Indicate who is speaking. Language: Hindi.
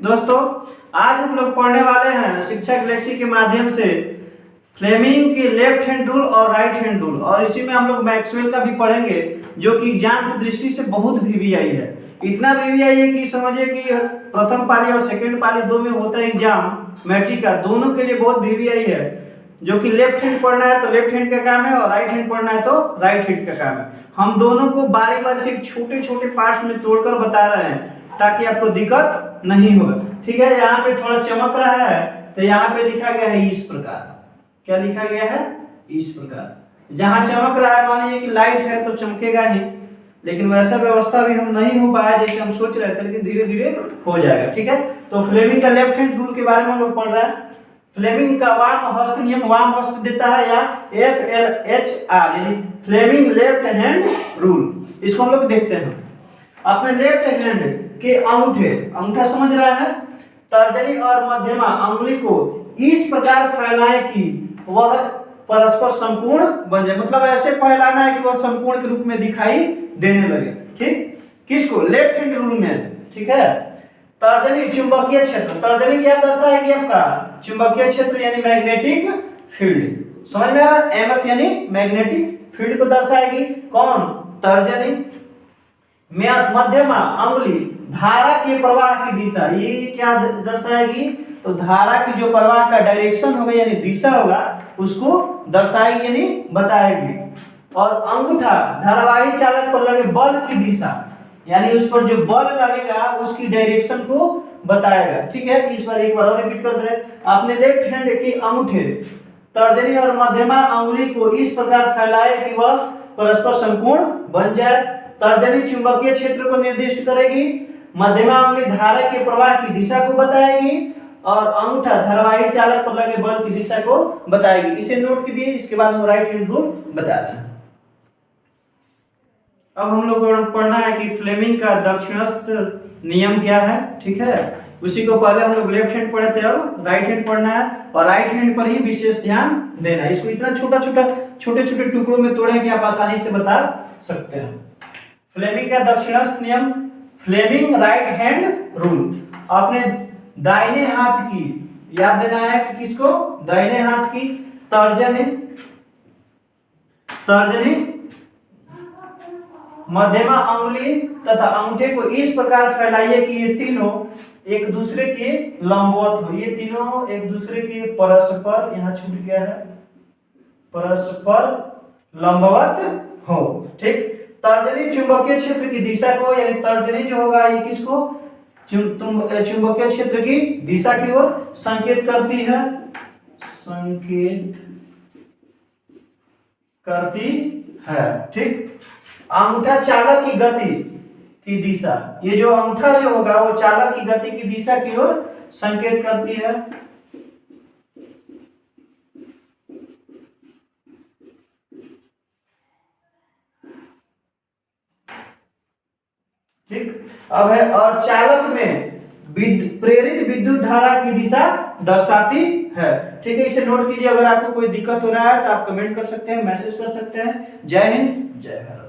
Speaker 1: दोस्तों, आज हम लोग पढ़ने वाले हैं शिक्षा गैलेक्सी के माध्यम से फ्लेमिंग के लेफ्ट हैंड रूल और राइट हैंड रूल, और इसी में हम लोग मैक्सवेल का भी पढ़ेंगे जो कि एग्जाम की दृष्टि से बहुत वीवीआई है। इतना वीवीआई है कि समझिए कि प्रथम पाली और सेकंड पाली दो में होता है एग्जाम मैट्रिक का, दोनों के लिए बहुत वीवीआई है। जो कि लेफ्ट हैंड पढ़ना है तो लेफ्ट हैंड का काम है और राइट हैंड पढ़ना है तो राइट हैंड का काम है। हम दोनों को बारी बारी से छोटे छोटे पार्ट्स में तोड़कर बता रहे हैं ताकि आपको दिक्कत नहीं होगा। ठीक है, यहाँ पे थोड़ा चमक रहा है तो यहाँ पे लिखा गया है इस प्रकार। क्या लिखा गया है? इस प्रकार। जहाँ चमक रहा है मान लीजिए कि लाइट है तो चमकेगा ही, लेकिन वैसा व्यवस्था भी हम नहीं हो पाया जैसे हम सोच रहे थे, लेकिन धीरे धीरे हो जाएगा। ठीक है, तो फ्लेमिंग का लेफ्ट हैंड रूल के बारे में हम लोग पढ़ रहे हैं। फ्लेमिंग का वाम हस्त नियम वाम हस्त देता है या FLHR यानी फ्लेमिंग लेफ्ट हैंड रूल। इसको हम लोग देखते हैं। अपने लेफ्ट हैंड के अंगूठा समझ रहा है, तर्जनी और मध्यमा अंगुली को इस प्रकार फैलाएं कि वह परस्पर संपूर्ण बन जाए। मतलब ऐसे फैलाना है कि वह संपूर्ण के रूप में दिखाई देने लगे। ठीक, किसको? लेफ्ट हैंड रूल में। ठीक है, तर्जनी चुंबकीय क्षेत्र। तर्जनी क्या दर्शाएगी? आपका चुंबकीय क्षेत्र यानी मैग्नेटिक फील्ड। समझ में आ रहा है? MF यानी मैग्नेटिक फील्ड को दर्शाएगी। कौन? तर्जनी। मध्यमा अंगुली धारा के प्रवाह की दिशा, ये क्या दर्शाएगी? तो धारा की जो प्रवाह का डायरेक्शन होगा यानी दिशा होगा उसको दर्शाएगी यानी बताएगी। और अंगूठा धारावाही चालक पर लगे बल की दिशा यानी उस पर जो बल लगेगा उसकी डायरेक्शन को बताएगा। ठीक है, इस बार एक बार और रिपीट कर दे। आपने लेफ्ट हैंड के अंगूठे तर्जनी और मध्यमा अंगुली को इस प्रकार फैलाए कि वह परस्पर संपूर्ण बन जाए। तर्जनी चुंबकीय क्षेत्र को निर्दिष्ट करेगी, मध्यमा अंगुली धारा के प्रवाह की दिशा को बताएगी और अंगूठा धारावाही चालक पर लगे बल की दिशा को बताएगी। इसे नोट कीजिए, इसके बाद हम राइट हैंड रूल बता रहे हैं। अब हम लोग को पढ़ना है कि फ्लेमिंग का दक्षिणस्थ नियम क्या है। ठीक है, उसी को पहले हम लोग लेफ्ट हैंड पढ़े थे, अब राइट हैंड पढ़ना है और राइट हैंड पर ही विशेष ध्यान देना है। इसको इतना छोटे छोटे टुकड़ों में तोड़े कि आप आसानी से बता सकते हैं। फ्लेमिंग का दक्षिणस्थ नियम, फ्लेमिंग राइट हैंड रूल। आपने दाहिने हाथ की याद देना है कि किसको? दाहिने हाथ की तर्जनी मध्यमा अंगुली तथा अंगूठे को इस प्रकार फैलाइए कि ये तीनों एक दूसरे के लंबवत हो। ये तीनों एक दूसरे के परस्पर, यहाँ छूट गया है, परस्पर लंबवत हो। ठीक, तर्जनी चुंबकीय क्षेत्र की दिशा को यानी तर्जनी जो होगा ये किसको? चुंबकीय क्षेत्र की दिशा की ओर संकेत करती है। ठीक, अंगूठा चालक की गति की दिशा, ये जो अंगूठा जो होगा वो चालक की गति की दिशा की ओर संकेत करती है। ठीक, अब है और चालक में प्रेरित विद्युत धारा की दिशा दर्शाती है। ठीक है, इसे नोट कीजिए। अगर आपको कोई दिक्कत हो रहा है तो आप कमेंट कर सकते हैं, मैसेज कर सकते हैं। जय हिंद, जय भारत।